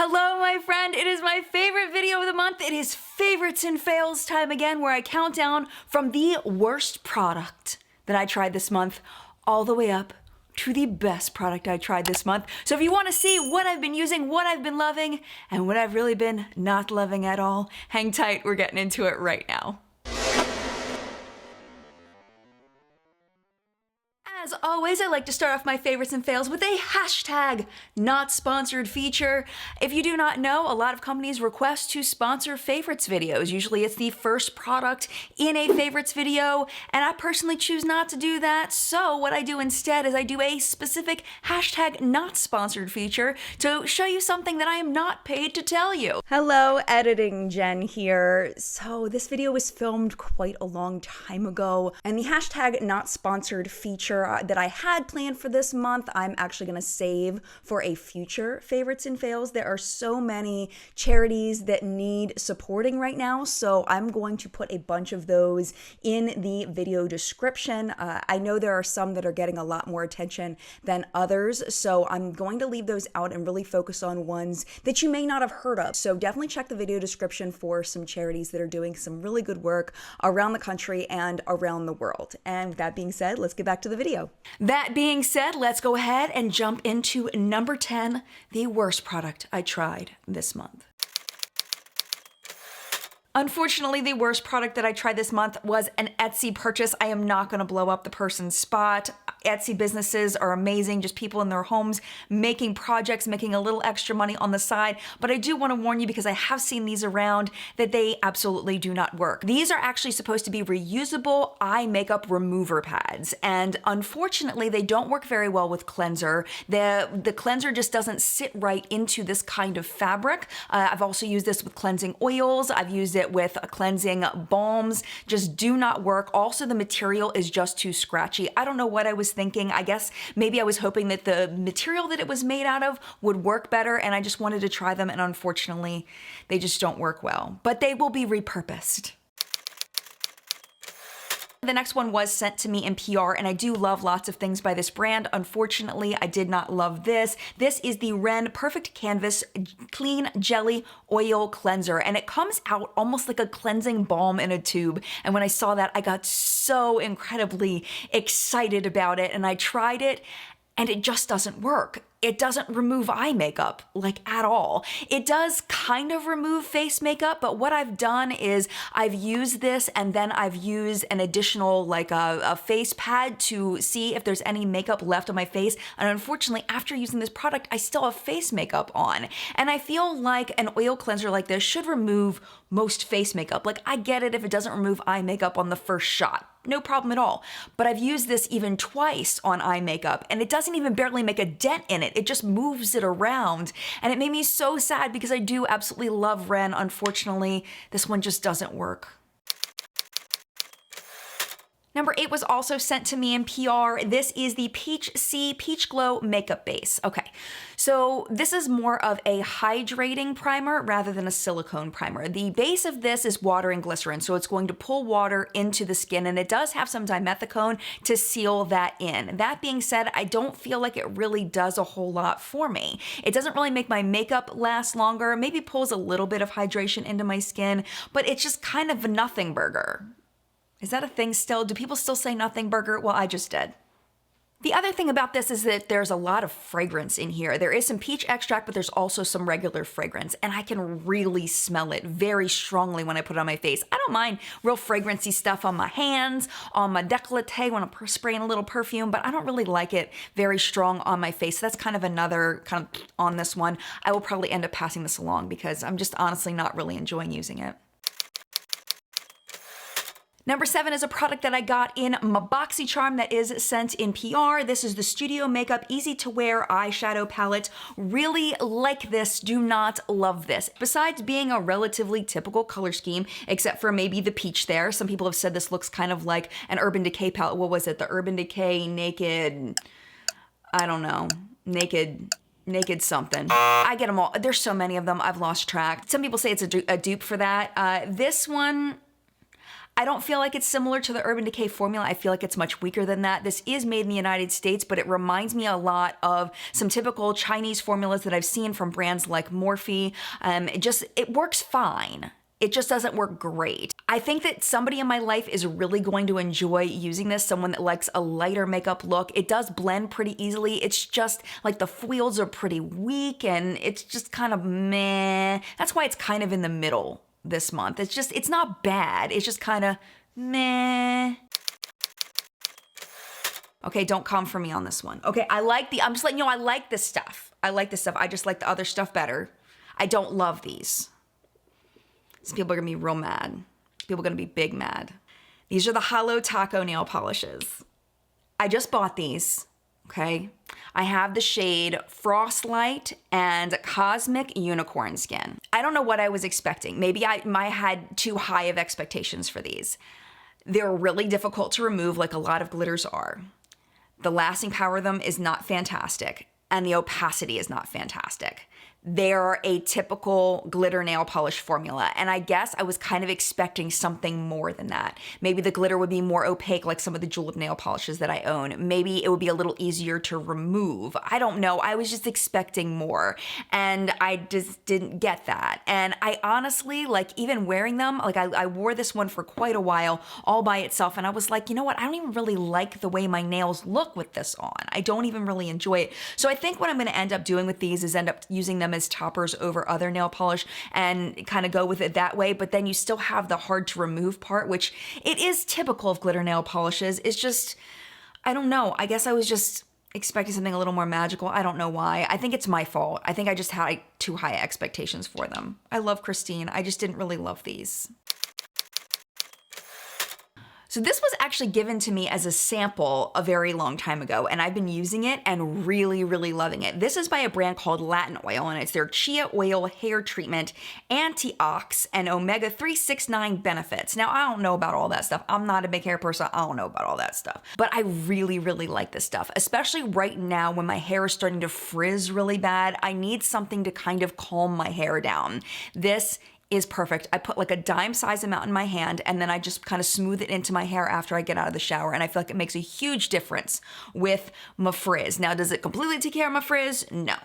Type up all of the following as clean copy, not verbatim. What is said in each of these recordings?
Hello, my friend. It is my favorite video of the month. It is favorites and fails time again, where I count down from the worst product that I tried this month all the way up to the best product I tried this month. So if you want to see what I've been using, what I've been loving, and what I've really been not loving at all, hang tight. We're getting into it right now. As always, I like to start off my favorites and fails with a hashtag not sponsored feature. If you do not know, a lot of companies request to sponsor favorites videos. Usually it's the first product in a favorites video, and I personally choose not to do that. So what I do instead is I do a specific hashtag not sponsored feature to show you something that I am not paid to tell you. Hello, editing Jen here. So this video was filmed quite a long time ago, and the hashtag not sponsored feature that I had planned for this month, I'm actually going to save for a future favorites and fails. There are so many charities that need supporting right now, so I'm going to put a bunch of those in the video description. I know there are some that are getting a lot more attention than others, so I'm going to leave those out and really focus on ones that you may not have heard of. So definitely check the video description for some charities that are doing some really good work around the country and around the world. And with that being said, let's get back to the video. That being said, let's go ahead and jump into number 10, the worst product I tried this month. Unfortunately, the worst product that I tried this month was an Etsy purchase. I am not going to blow up the person's spot. Etsy businesses are amazing, just people in their homes making projects, making a little extra money on the side. But I do want to warn you, because I have seen these around, that they absolutely do not work. These are actually supposed to be reusable eye makeup remover pads, and unfortunately, they don't work very well with cleanser. The cleanser just doesn't sit right into this kind of fabric. I've also used this with cleansing oils. I've used it with cleansing balms. Just do not work. Also, the material is just too scratchy. I don't know what I was thinking. I guess maybe I was hoping that the material that it was made out of would work better, and I just wanted to try them, and unfortunately, they just don't work well. But they will be repurposed. The next one was sent to me in PR, and I do love lots of things by this brand. Unfortunately, I did not love this. This is the Ren Perfect Canvas Clean Jelly Oil Cleanser, and it comes out almost like a cleansing balm in a tube. And when I saw that, I got so incredibly excited about it, and I tried it, and it just doesn't work. It doesn't remove eye makeup, like, at all. It does kind of remove face makeup, but what I've done is I've used this, and then I've used an additional, like, a face pad to see if there's any makeup left on my face. And unfortunately, after using this product, I still have face makeup on. And I feel like an oil cleanser like this should remove most face makeup. Like, I get it if it doesn't remove eye makeup on the first shot. No problem at all. But I've used this even twice on eye makeup, and it doesn't even barely make a dent in it. It just moves it around. And it made me so sad, because I do absolutely love Ren. Unfortunately, this one just doesn't work. Number 8 was also sent to me in PR. This is the Peach C Peach Glow Makeup Base. Okay, so this is more of a hydrating primer rather than a silicone primer. The base of this is water and glycerin, so it's going to pull water into the skin, and it does have some dimethicone to seal that in. That being said, I don't feel like it really does a whole lot for me. It doesn't really make my makeup last longer, maybe pulls a little bit of hydration into my skin, but it's just kind of a nothing burger. Is that a thing still? Do people still say nothing burger? Well, I just did. The other thing about this is that there's a lot of fragrance in here. There is some peach extract, but there's also some regular fragrance, and I can really smell it very strongly when I put it on my face. I don't mind real fragrancy stuff on my hands, on my décolleté when I'm spraying a little perfume, but I don't really like it very strong on my face. So that's kind of another kind of on this one. I will probably end up passing this along, because I'm just honestly not really enjoying using it. Number 7 is a product that I got in my BoxyCharm that is sent in PR. This is the Studio Makeup Easy to Wear Eyeshadow Palette. Really like this, do not love this. Besides being a relatively typical color scheme, except for maybe the peach there. Some people have said this looks kind of like an Urban Decay palette. What was it? The Urban Decay Naked, I don't know, Naked something. I get them all. There's so many of them, I've lost track. Some people say it's a dupe for that. This one, I don't feel like it's similar to the Urban Decay formula. I feel like it's much weaker than that. This is made in the United States, but it reminds me a lot of some typical Chinese formulas that I've seen from brands like Morphe. It works fine. It just doesn't work great. I think that somebody in my life is really going to enjoy using this, someone that likes a lighter makeup look. It does blend pretty easily. It's just like the foils are pretty weak and it's just kind of meh. That's why it's kind of in the middle this month. It's not bad. It's just kind of meh. Okay, don't come for me on this one. Okay, I'm just letting you know I like this stuff. I like this stuff. I just like the other stuff better. I don't love these. Some people are gonna be real mad. People are gonna be big mad. These are the Holo Taco nail polishes. I just bought these, okay? I have the shade Frostlight and Cosmic Unicorn Skin. I don't know what I was expecting. Maybe I had too high of expectations for these. They're really difficult to remove like a lot of glitters are. The lasting power of them is not fantastic and the opacity is not fantastic. They're a typical glitter nail polish formula. And I guess I was kind of expecting something more than that. Maybe the glitter would be more opaque like some of the julep nail polishes that I own. Maybe it would be a little easier to remove. I don't know. I was just expecting more and I just didn't get that. And I honestly, like even wearing them, like I wore this one for quite a while all by itself. And I was like, you know what? I don't even really like the way my nails look with this on. I don't even really enjoy it. So I think what I'm gonna end up doing with these is end up using them as toppers over other nail polish and kind of go with it that way. But then you still have the hard to remove part, which it is typical of glitter nail polishes. It's just, I don't know. I guess I was just expecting something a little more magical. I don't know why. I think it's my fault. I think I just had too high expectations for them. I love Christine. I just didn't really love these. So this was actually given to me as a sample a very long time ago, and I've been using it and really, really loving it. This is by a brand called Latin Oil, and it's their Chia Oil Hair Treatment, Antiox, and Omega 369 benefits. Now, I don't know about all that stuff. I'm not a big hair person. I don't know about all that stuff. But I really, really like this stuff, especially right now when my hair is starting to frizz really bad. I need something to kind of calm my hair down. This is perfect. I put like a dime size amount in my hand and then I just kind of smooth it into my hair after I get out of the shower, and I feel like it makes a huge difference with my frizz. Now, does it completely take care of my frizz? No.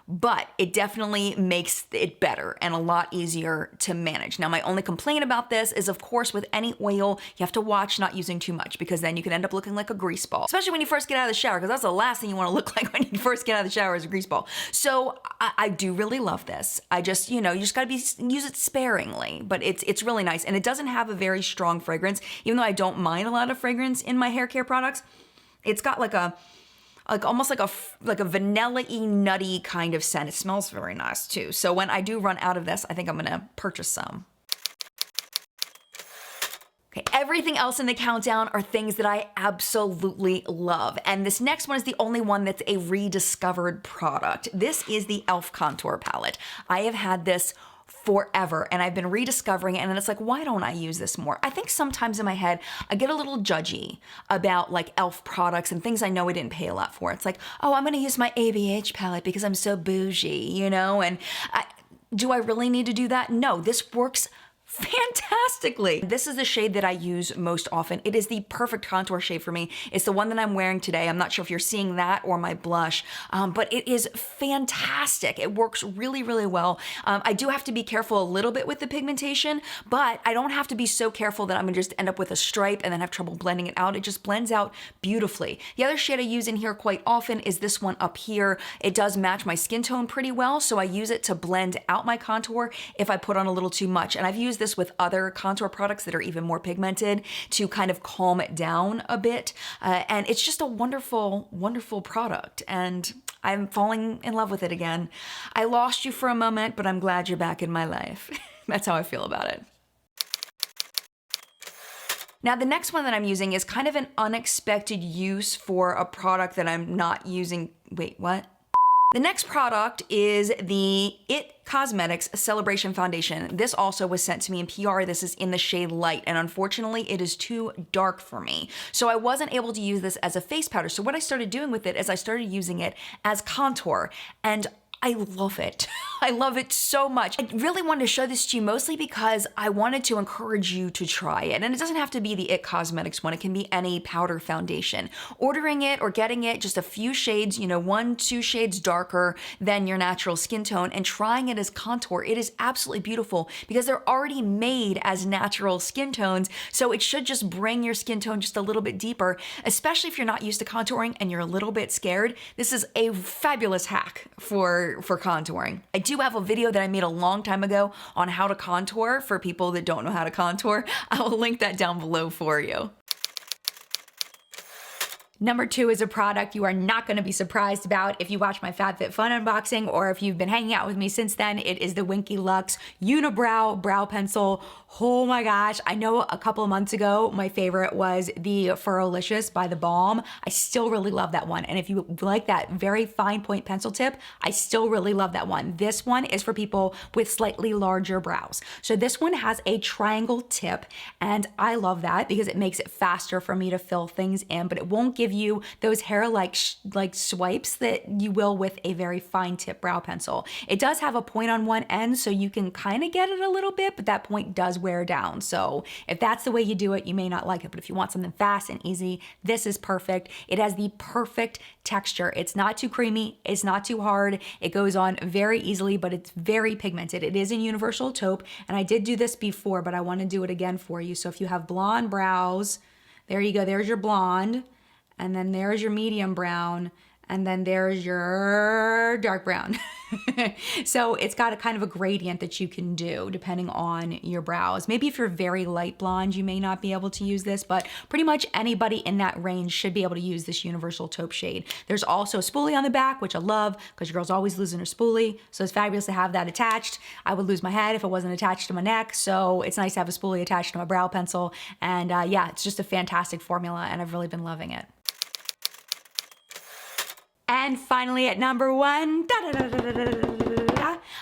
But it definitely makes it better and a lot easier to manage. Now, my only complaint about this is, of course, with any oil, you have to watch not using too much because then you can end up looking like a grease ball, especially when you first get out of the shower, because that's the last thing you want to look like when you first get out of the shower is a grease ball. So I do really love this. I just, you just gotta use it sparingly, but it's really nice. And it doesn't have a very strong fragrance, even though I don't mind a lot of fragrance in my hair care products. It's got almost like a vanilla-y, nutty kind of scent. It smells very nice too. So when I do run out of this, I think I'm gonna purchase some. Okay, everything else in the countdown are things that I absolutely love. And this next one is the only one that's a rediscovered product. This is the e.l.f. Contour Palette. I have had this forever and I've been rediscovering it, and it's like, why don't I use this more? I think sometimes in my head I get a little judgy about like e.l.f. products and things I know I didn't pay a lot for. It's like, oh, I'm gonna use my ABH palette because I'm so bougie, and do I really need to do that? No, this works fantastically. This is the shade that I use most often. It is the perfect contour shade for me. It's the one that I'm wearing today. I'm not sure if you're seeing that or my blush, but it is fantastic. It works really, really well. I do have to be careful a little bit with the pigmentation, but I don't have to be so careful that I'm gonna just end up with a stripe and then have trouble blending it out. It just blends out beautifully. The other shade I use in here quite often is this one up here. It does match my skin tone pretty well, so I use it to blend out my contour if I put on a little too much. And I've used this with other contour products that are even more pigmented to kind of calm it down a bit. And it's just a wonderful, wonderful product. And I'm falling in love with it again. I lost you for a moment, but I'm glad you're back in my life. That's how I feel about it. Now, the next one that I'm using is kind of an unexpected use for a product that I'm not using. Wait, what? The next product is the IT Cosmetics Celebration Foundation. This also was sent to me in PR. This is in the shade Light, and unfortunately it is too dark for me. So I wasn't able to use this as a face powder. So what I started doing with it is I started using it as contour, and I love it. I love it so much. I really wanted to show this to you mostly because I wanted to encourage you to try it. And it doesn't have to be the IT Cosmetics one. It can be any powder foundation. Ordering it or getting it just a few shades, you know, 1-2 shades darker than your natural skin tone, and trying it as contour. It is absolutely beautiful because they're already made as natural skin tones. So it should just bring your skin tone just a little bit deeper, especially if you're not used to contouring and you're a little bit scared. This is a fabulous hack for contouring. I do have a video that I made a long time ago on how to contour for people that don't know how to contour. I will link that down below for you. Number 2 is a product you are not going to be surprised about if you watch my FabFitFun unboxing or if you've been hanging out with me since then. It is the Winky Lux Unibrow Brow Pencil. Oh my gosh, I know a couple of months ago my favorite was the Furrowlicious by The Balm. I still really love that one. And if you like that very fine point pencil tip, I still really love that one. This one is for people with slightly larger brows. So this one has a triangle tip, and I love that because it makes it faster for me to fill things in, but it won't give you those hair-like swipes that you will with a very fine tip brow pencil. It does have a point on one end, so you can kind of get it a little bit, but that point does wear down. So if that's the way you do it, you may not like it, but if you want something fast and easy, this is perfect. It has the perfect texture. It's not too creamy, it's not too hard. It goes on very easily, but it's very pigmented. It is a universal taupe, and I did do this before, but I want to do it again for you. So if you have blonde brows, there you go, there's your blonde. And then there's your medium brown, and then there's your dark brown. So it's got a kind of a gradient that you can do depending on your brows. Maybe if you're very light blonde, you may not be able to use this, but pretty much anybody in that range should be able to use this universal taupe shade. There's also a spoolie on the back, which I love because your girl's always losing her spoolie. So it's fabulous to have that attached. I would lose my head if it wasn't attached to my neck. So it's nice to have a spoolie attached to my brow pencil. And yeah, it's just a fantastic formula, and I've really been loving it. And finally at number 1,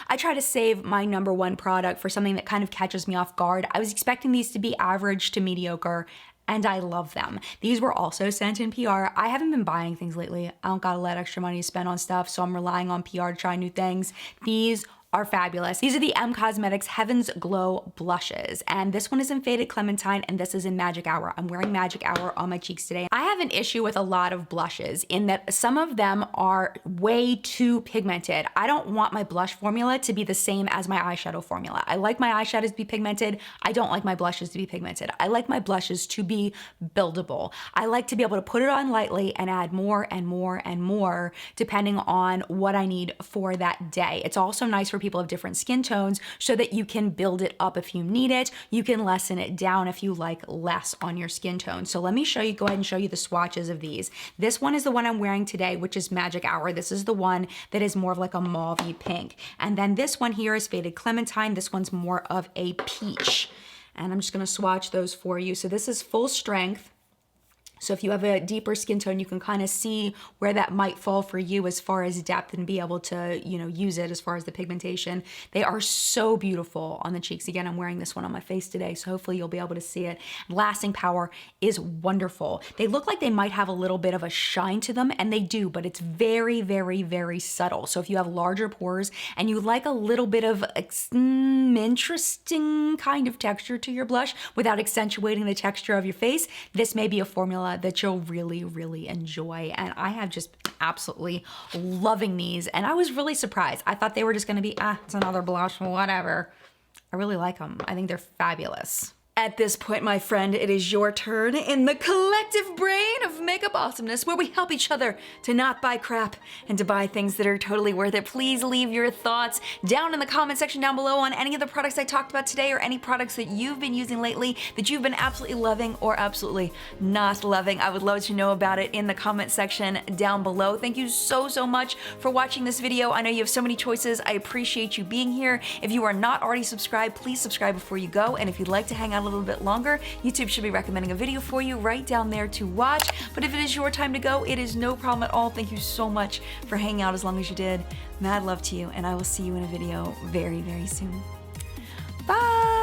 I try to save my number 1 product for something that kind of catches me off guard. I was expecting these to be average to mediocre, and I love them. These were also sent in PR. I haven't been buying things lately. I don't got a lot of extra money to spend on stuff, so I'm relying on PR to try new things. These are fabulous. These are the M Cosmetics Heaven's Glow blushes, and this one is in Faded Clementine and this is in Magic Hour. I'm wearing Magic Hour on my cheeks today. I have an issue with a lot of blushes in that some of them are way too pigmented. I don't want my blush formula to be the same as my eyeshadow formula. I like my eyeshadows to be pigmented. I don't like my blushes to be pigmented. I like my blushes to be buildable. I like to be able to put it on lightly and add more and more and more depending on what I need for that day. It's also nice for people of different skin tones so that you can build it up if you need it. You can lessen it down if you like less on your skin tone. So let me show you, go ahead and show you the swatches of these. This one is the one I'm wearing today, which is Magic Hour. This is the one that is more of like a mauve-y pink. And then this one here is Faded Clementine. This one's more of a peach. And I'm just gonna swatch those for you. So this is full strength. So if you have a deeper skin tone, you can kind of see where that might fall for you as far as depth and be able to, you know, use it as far as the pigmentation. They are so beautiful on the cheeks. Again, I'm wearing this one on my face today, so hopefully you'll be able to see it. Lasting power is wonderful. They look like they might have a little bit of a shine to them, and they do, but it's very, very, very subtle. So if you have larger pores and you like a little bit of interesting kind of texture to your blush without accentuating the texture of your face, this may be a formula that you'll really, really enjoy. And I have just been absolutely loving these. And I was really surprised. I thought they were just gonna be, it's another blush, whatever. I really like them. I think they're fabulous. At this point, my friend, it is your turn in the collective brain of makeup awesomeness, where we help each other to not buy crap and to buy things that are totally worth it. Please leave your thoughts down in the comment section down below on any of the products I talked about today or any products that you've been using lately that you've been absolutely loving or absolutely not loving. I would love to know about it in the comment section down below. Thank you so, so much for watching this video. I know you have so many choices. I appreciate you being here. If you are not already subscribed, please subscribe before you go. And if you'd like to hang out a little bit longer, YouTube should be recommending a video for you right down there to watch. But if it is your time to go, it is no problem at all. Thank you so much for hanging out as long as you did. Mad love to you, and I will see you in a video very, very soon. Bye!